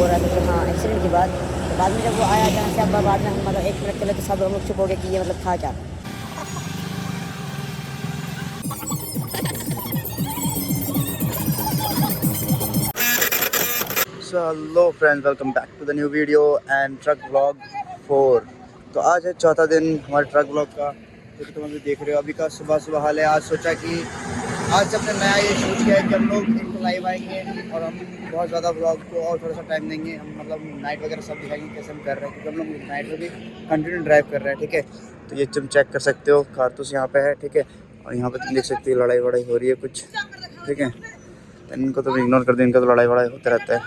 हो रहा था कि हाँ एक्सीडेंट की बात। तो बाद में जब वो आया अचानक से, अब बाद में हम मतलब 1 मिनट चले तो सब हम लोग चुप हो गए कि ये मतलब था क्या। So hello friends, welcome back to the new video and truck blog 4। तो आज है चौथा दिन हमारे ट्रक ब्लॉग का, जो कि तुम अभी देख रहे हो। अभी का सुबह सुबह हाल है। आज सोचा कि आज हमने नया ये सोच किया है कि हम लोग एक तो लाइव आएंगे और हम बहुत ज़्यादा ब्लॉग को और थोड़ा सा टाइम देंगे। हम मतलब नाइट वगैरह सब दिखाएंगे कैसे हम कर रहे हैं, क्योंकि हम लोग नाइट में भी कंटिन्यू ड्राइव कर रहे हैं। ठीक है, तो ये तुम चेक कर सकते हो, कारतूस यहाँ पे है। ठीक है, और यहाँ पे तुम देख सकते हो लड़ाई वड़ाई हो रही है कुछ। ठीक है, इनको तो इग्नोर कर दो, इनका तो लड़ाई वड़ाई होता रहता है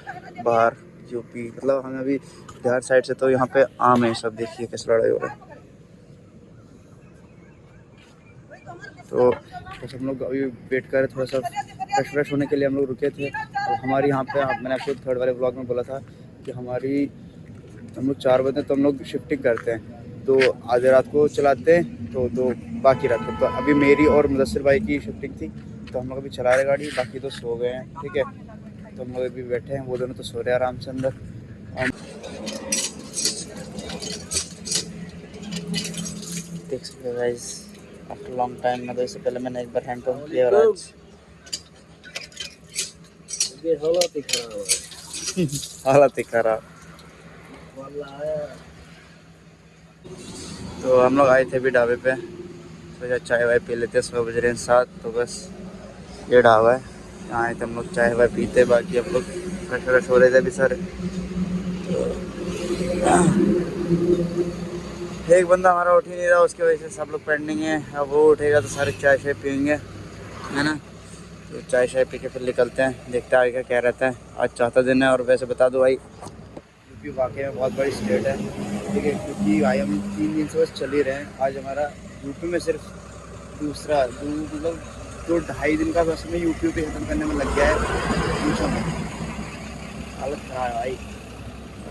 बाहर यूपी, मतलब हमें अभी बिहार साइड से तो यहाँ पे आम है सब। देखिए कैसे लड़ाई हो रहा है। तो बस हम लोग अभी वेट कर रहे, थोड़ा सा फ्रेश होने के लिए हम लोग रुके थे। तो हमारी यहाँ पे मैंने आपको थर्ड वाले ब्लॉग में बोला था कि हमारी हम लोग 4 बजे तो हम लोग शिफ्टिंग करते हैं। तो आधे रात को चलाते हैं तो बाकी रात को। तो अभी मेरी और मुदस्सिर भाई की शिफ्टिंग थी, तो हम लोग अभी चला रहे गाड़ी, बाकी तो सो गए हैं। ठीक है, तो हम लोग अभी बैठे हैं, वो दोनों तो सो रहे हैं आराम से अंदर। देख सकते हो गाइस, आफ्टर लॉन्ग टाइम। मतलब इससे पहले मैंने एक बार हैंड पंप किया और आज हालत ही खराब है। हालत ही खराब। तो हम लोग आए थे अभी ढाबे पे, सोचा चाय वाय पी लेते हैं। 100 बज रहे हैं 7, तो बस ये ढाबा है, यहाँ आए थे हम लोग चाय वाय पीते। बाकी हम लोग फ्रेश हो रहे थे अभी सर। एक बंदा हमारा उठ ही नहीं रहा, उसकी वजह से सब लोग पेंडिंग है। अब वो उठेगा तो सारे चाय शाय पियेंगे, है ना। तो चाय शाय पी के फिर निकलते हैं, देखते हैं आगे का क्या रहता है। आज चौथा दिन है, और वैसे बता दो भाई, यूपी वाकई में बहुत बड़ी स्टेट है। ठीक है, क्योंकि भाई हम 3 दिन से बस चल ही रहे हैं। आज हमारा यूपी में सिर्फ मतलब 2-2.5 दिन का बस में यूपी पे ख़त्म करने में लग गया है। पूछो में हालत ख़राब है भाई।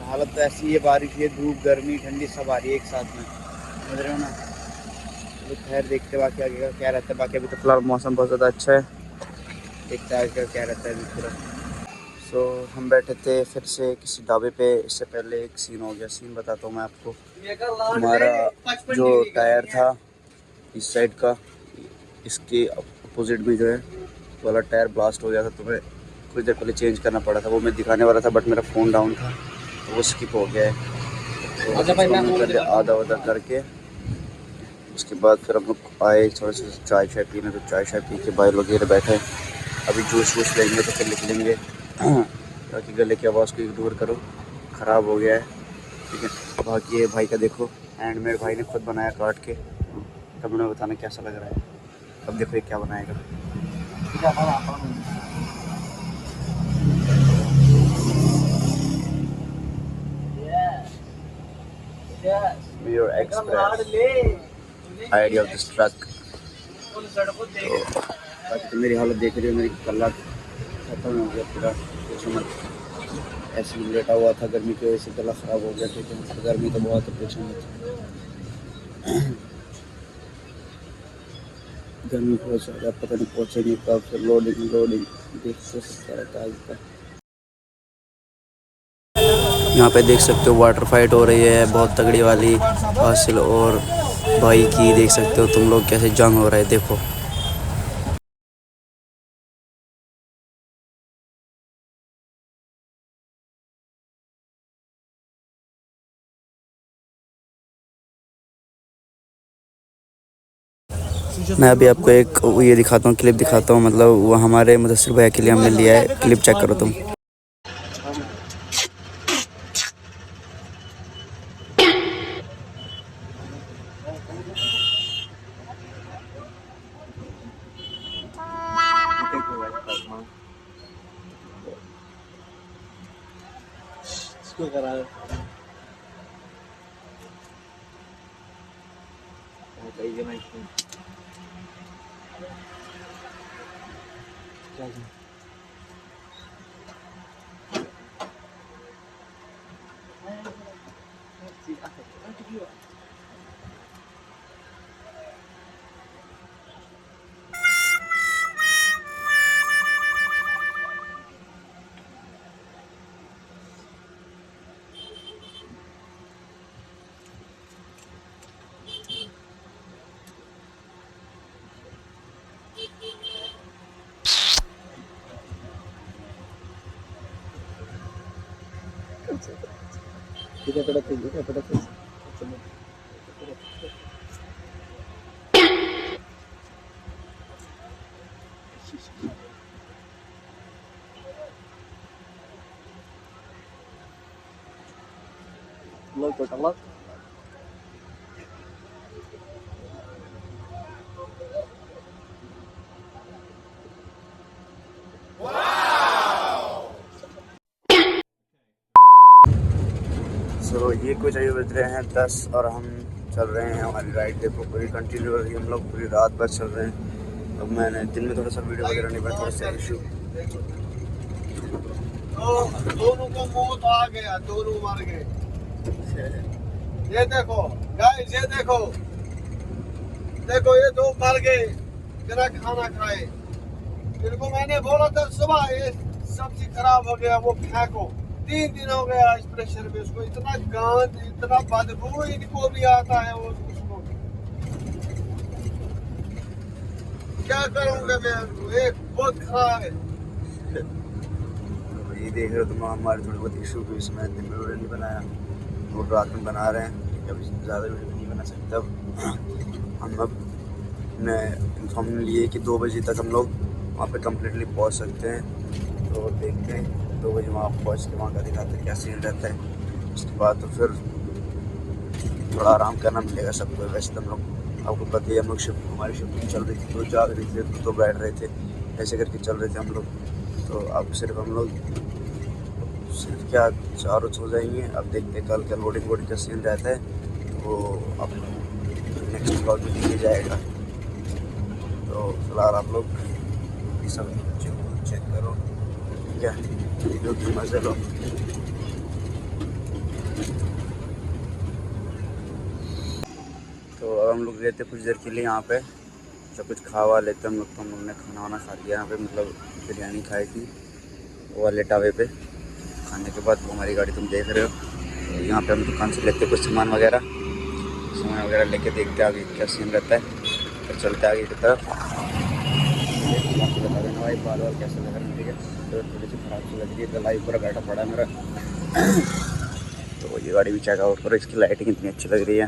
हालत तो ऐसी है, बारिश है, धूप, गर्मी, ठंडी सब आ रही है एक साथ में, समझ रहे हो ना। तो खैर देखते बाकी आगे का क्या रहता है। बाकी अभी तो फिलहाल मौसम बहुत ज़्यादा अच्छा है, देखते आगे का क्या रहता है अभी पूरा। सो हम बैठे थे फिर से किसी ढाबे पे। इससे पहले एक सीन हो गया, सीन बताता हूँ मैं आपको। हमारा जो टायर था इस साइड का, इसके अपोजिट में जो है वाला टायर ब्लास्ट हो गया था, तो मैं कुछ देर पहले चेंज करना पड़ा था। वो मैं दिखाने वाला था, बट मेरा फ़ोन डाउन था, तो वो स्किप हो गया है। तो आधा आधा करके उसके बाद फिर हम लोग आए थोड़ा सा चाय शाय पीने। तो चाय शाय पी के भाई वगैरह बैठे। अभी जूस वूस लेंगे तो फिर निकलेंगे। ताकि गले की आवाज़ को इग्नोर करो, ख़राब हो गया है। ठीक है, बाकी ये भाई का देखो, हैंडमेड भाई ने खुद बनाया काट के। तब उन्हें बताना कैसा लग रहा है। अब देखो ये क्या बनाएगा। Your express idea of this truck। तो बाकी तो मेरी हालत देख रही हो, मेरी कल्ला खत्म हो गया पूरा, कुछ मत। ऐसे ही लेटा हुआ था, गर्मी की वजह से गला ख़राब हो गया। ठीक है, गर्मी तो बहुत है, पूछो मत। गर्मी बहुत ज़्यादा, पता नहीं पहुँचेंगे कब। फिर लोडिंग देखते सकता रहता है आगे का। यहाँ पे देख सकते हो वाटर फाइट हो रही है बहुत तगड़ी वाली, हासिल और भाई की। देख सकते हो तुम लोग कैसे जंग हो रहा है, देखो। मैं अभी आपको एक ये दिखाता हूँ, क्लिप दिखाता हूँ। मतलब वो हमारे मुदस्सिर भाई के लिए हमने लिया है, क्लिप चेक करो तुम। Kita pada tuh, kita pada tuh. Look, look, look. तो ये कुछ अभी बज रहे हैं 10 और हम चल रहे हैं हमारी राइड देखो पूरी कंटिन्यू हो रही है। हम लोग पूरी रात भर चल रहे हैं। अब मैंने दिन में थोड़ा सा वीडियो वगैरह नहीं बनाया, थोड़ा सा इशू। दोनों को मौत आ गया, दोनों मर गए। ये देखो गाइस, ये देखो देखो, ये दो मर गए बिना खाना खाए। इनको मैंने बोला था सुबह ये सब्जी खराब हो गया, वो फेंको। 3 दिन हो गया इस प्रेशर में, उसको इतना गंद, इतना बदबू इनको भी आता है। वो उसको क्या करूँगा मैं, एक बहुत खराब है। ये देख रहे हो तुम, हमारे थोड़े बहुत इशू भी इसमें दिन में वीडियो नहीं बनाया और रात में बना रहे हैं। कभी ज़्यादा वीडियो नहीं बना सकते। अब हम अब ने इन्फॉर्म लिए कि 2 बजे तक हम लोग वहाँ पे कम्प्लीटली पहुँच सकते हैं। तो देखते हैं 2 बजे वहाँ पहुँच के वहाँ का दिखाते हैं क्या सीन रहता है। उसके बाद तो फिर थोड़ा आराम करना मिलेगा सबको। वैसे तो हम लोग आपको पता ही, हम लोग हमारी शिफ्टिंग चल रही थी, तो जाग रही थी, तो बैठ रहे थे, ऐसे करके चल रहे थे हम लोग। तो अब सिर्फ हम लोग सिर्फ क्या 4 हो जाएंगे। अब देखते हैं कल का लोडिंग वोडिंग का सीन रहता है, वो अब नेक्स्ट ब्लॉग में दिया जाएगा। तो फिलहाल आप लोग ये सब चेक करो, ठीक है, वीडियो की मज़े लो। तो अब हम लोग गए थे कुछ देर के लिए यहाँ पे, तो कुछ खावा लेते हम लोग। तो हम लोग ने खाना वाना खा लिया यहाँ पे, मतलब बिरयानी खाई थी वो वाले ढाबे पे। खाने के बाद वो हमारी गाड़ी तुम देख रहे हो। तो यहाँ पे हम दुकान से लेते कुछ सामान वगैरह लेके देखते आगे क्या सीन रहता है। तो चलते आगे की तरफ। बता देना भाई बाल वाल कैसे लग रहे हैं, ठीक है। तो थोड़ी सी खराब सी लग रही है, लाइट पूरा बैठा पड़ा है मेरा। तो ये गाड़ी भी चेकआउट करो, इसकी लाइटिंग इतनी अच्छी लग रही है।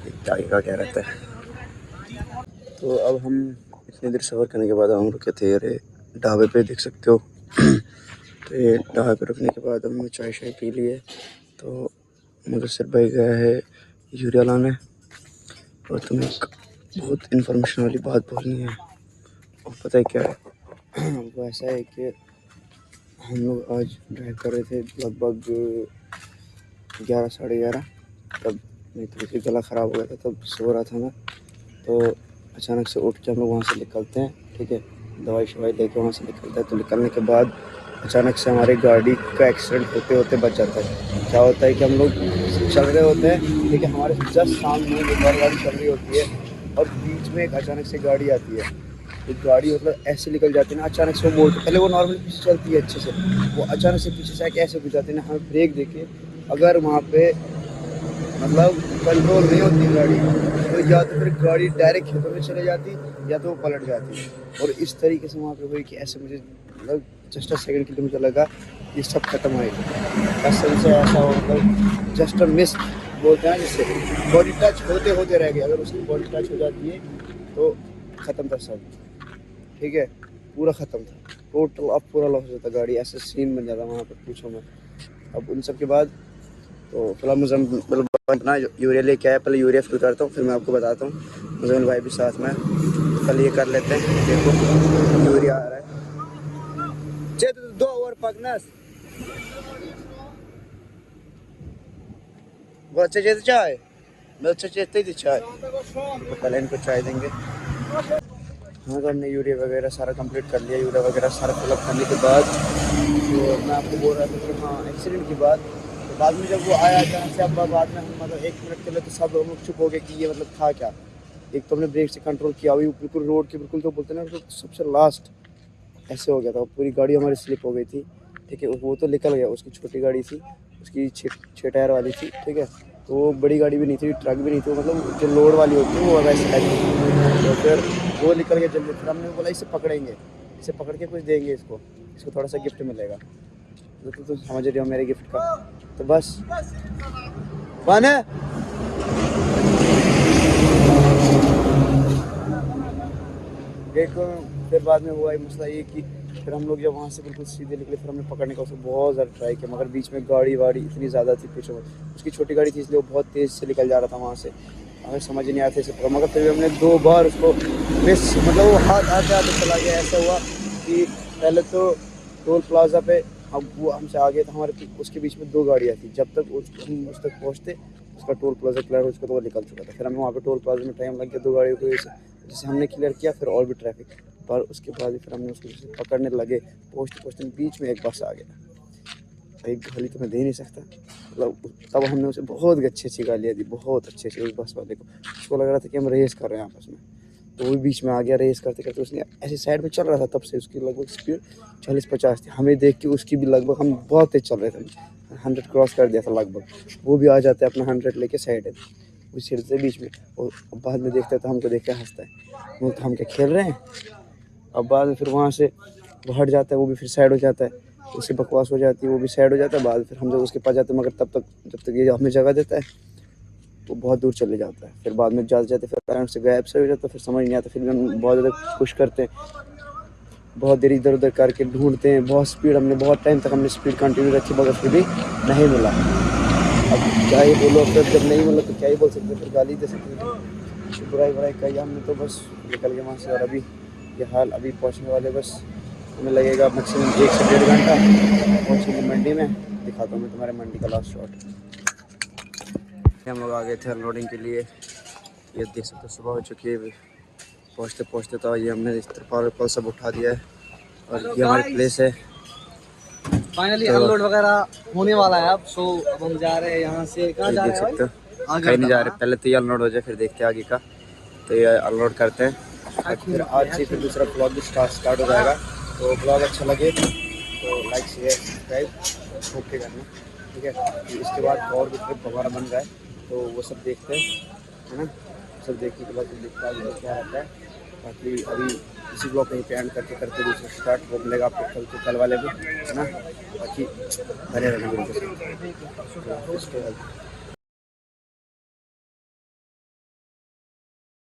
देखते आगे का क्या रहता है। तो अब हम इतनी देर सफ़र करने के बाद हम रुके थे अरे ढाबे पे, देख सकते हो। तो ये ढाबे पे रुकने के बाद हमने चाय शाय पी लिए। तो मुदस्सिर भाई गया है यूरिया लाने। और तुम्हें एक बहुत इन्फॉर्मेशन वाली बात बोलनी है। और पता है क्या है, वो ऐसा है कि हम लोग आज ड्राइव कर रहे थे लगभग 11 साढ़े 11, तब मेरी थोड़ी सी गला ख़राब हो गया था, तब सो रहा था मैं। तो अचानक से उठ के हम लोग वहाँ से निकलते हैं, ठीक है, दवाई शवाई लेके वहाँ से निकलते हैं। तो निकलने के बाद अचानक से हमारी गाड़ी का एक्सीडेंट होते होते बच जाता है। क्या होता है कि हम लोग चल रहे होते हैं, ठीक है, हमारे जस्ट सामने एक और गाड़ी चल रही होती है और बीच में एक अचानक से गाड़ी आती है। तो गाड़ी मतलब ऐसे निकल जाती है ना, अचानक से वो मोड़ के, पहले वो नॉर्मली पीछे चलती है अच्छे से, वो अचानक से पीछे से आके ऐसे घुस जाती है ना। हमें ब्रेक देके अगर वहाँ पे मतलब कंट्रोल नहीं होती गाड़ी, तो या तो फिर गाड़ी डायरेक्ट खेतों में चले जाती या तो वो पलट जाती। और इस तरीके से वहाँ पे हुई कि ऐसे मुझे मतलब जस्ट अ सेकंड के लिए मुझे लगा ये सब खत्म आएगा। कसम से ऐसा हो, मतलब जस्ट अ मिस बोलते हैं जिससे बॉडी टच होते होते रह गया। अगर उसकी बॉडी टच हो जाती है तो ख़त्म था सब, ठीक है, पूरा ख़त्म था टोटल। अब पूरा लॉस हो जाता गाड़ी, ऐसे सीन बन जाता वहाँ पर, पूछो मैं। अब उन सब के बाद तो फिलहाल मुझे मतलब अपना यूरिया लेके आया, पहले यूरिया फिल करता हूँ, फिर मैं आपको बताता हूँ। मुझे भाई भी साथ में, कल ये कर लेते हैं। देखो यूरिया आ रहा है, 2 ओवर पगनस वो अच्छा चेते चाय, मैं अच्छा चेते ही चाय, तो पहले इनको चाय देंगे। हाँ, तो हमने यूरिया वगैरह सारा कंप्लीट कर लिया। यूरिया वगैरह सारा फिलअप करने के बाद तो मैं आपको बोल रहा था कि हाँ, एक्सीडेंट के बाद बाद में जब वो आया अचानक से, अब बाद में हम मतलब 1 मिनट के लिए तो सब लोग चुप हो गए कि ये मतलब था क्या। एक तो हमने ब्रेक से कंट्रोल किया, अभी बिल्कुल रोड के बिल्कुल तो बोलते ना तो सबसे लास्ट ऐसे हो गया था। पूरी गाड़ी हमारी स्लिप हो गई थी, ठीक है। वो तो निकल गया, उसकी छोटी गाड़ी थी, उसकी 6 टायर वाली थी, ठीक है। तो वो बड़ी गाड़ी भी नहीं थी, ट्रक भी नहीं थी, मतलब जो लोड वाली होती है वो वैसे टाइप की। तो फिर वो निकल गया जल्दी। फिर हमने बोला इसे पकड़ेंगे, इसे पकड़ के कुछ देंगे, इसको थोड़ा सा गिफ्ट मिलेगा। तो तुम समझ रही हो मेरे गिफ्ट का। तो बस वन है। देखो फिर बाद में हुआ मसला ये कि फिर हम लोग जब वहाँ से बिल्कुल सीधे निकले फिर हमने पकड़ने का उसको बहुत ज़्यादा ट्राई किया, मगर बीच में गाड़ी वाड़ी इतनी ज़्यादा थी पीछे। उसकी छोटी गाड़ी थी इसलिए वो बहुत तेज़ से निकल जा रहा था वहाँ से, हमें समझ नहीं आया था इसे पकड़, मगर फिर भी हमने 2 बार उसको मिस, मतलब वो हाथ आते आते चला गया। ऐसा हुआ कि पहले तो टोल प्लाजा पे अब वो हमसे आगे था, हमारे उसके बीच में 2 गाड़ियाँ थी। जब तक हम उस तक पहुँचते उसका टोल प्लाजा क्लियर हो चुका तो वो निकल चुका था। फिर हमें वहाँ पे टोल प्लाजा में टाइम लग गया 2 गाड़ियों को जैसे हमने क्लियर किया, फिर और भी ट्रैफिक, पर उसके बाद फिर हमने उसको पकड़ने लगे। पहुँचते बीच में एक बस आ गया, एक गाली तो मैं दे नहीं सकता, मतलब तब हमने उसे बहुत अच्छी अच्छी गालियाँ दी, बहुत अच्छे से उस बस वाले को। उसको लग रहा था कि हम रेस कर रहे हैं आपस में, तो वो भी बीच में आ गया। रेस करते करते उसने ऐसे साइड में चल रहा था, तब से उसकी लगभग स्पीड 40-50 थी। हमें देख के उसकी भी लगभग, हम बहुत तेज चल रहे थे, 100 क्रॉस कर दिया था लगभग। वो भी आ जाता है अपना 100 लेके साइड है उस साइड से बीच में, और बाद में देखता है तो हमको देख के हंसता है, बोलता हम क्या खेल रहे हैं। अब बाद में फिर वहाँ से वो हट जाता है, वो भी फिर साइड हो जाता है, उससे बकवास हो जाती है, वो भी साइड हो जाता है। बाद फिर हम जब उसके पास जाते हैं, मगर जब तक ये हमें जगह देता है वो बहुत दूर चले जाता है। फिर बाद में जाते जाते फिर कारण से गायब से हो जाता है, फिर समझ नहीं आता। फिर भी हम बहुत ज़्यादा पुश करते हैं, बहुत देर इधर उधर करके ढूंढते हैं, बहुत स्पीड, हमने बहुत टाइम तक हमने स्पीड कंटिन्यू रखी, मगर फिर भी नहीं मिला। अब क्या ही बोलो, फिर जब नहीं मिला तो क्या ही बोल सकते, फिर गाली दे सकते, बुराई कही हमने, तो बस निकल गए वहाँ से। और अभी ये हाल, अभी पहुँचने वाले, बस हमें लगेगा मैक्सिमम 1 से 1.5 घंटा पहुँचेंगे मंडी में। दिखाता हूँ मैं तुम्हारे मंडी का लास्ट शॉट। हम लोग आ गए थे अनलोडिंग के लिए, ये देख सकते हो सुबह हो चुकी है। पहुँचते तो ये हमने इस तरफ सब उठा दिया है, और ये हमारी प्लेस है। फाइनली अनलोड वगैरह होने वाला है अब। सो अब हम जा रहे हैं यहाँ से, कहाँ जा रहे हैं? देख सकते हो कहीं नहीं जा रहे, पहले तो ये अनलोड हो जाए फिर देखते हैं आगे का। तो ये अनलोड करते हैं, फिर आज से फिर दूसरा ब्लॉग भी स्टार्ट हो जाएगा। तो ब्लॉग अच्छा लगे तो लाइक शेयर सब्सक्राइब ओके करना, ठीक है। तो इसके बाद और भी ट्रिप हमारा बन रहा है, तो वो सब देखते हैं, है ना। सब देखने के बाद देखते हैं क्या रहता है। बाकी अभी इसी ब्लॉग कहीं पे एंड करते दूसरा स्टार्ट वो मिलेगा आपको कल वाले में, है ना। बाकी बने रहना मेरे साथ।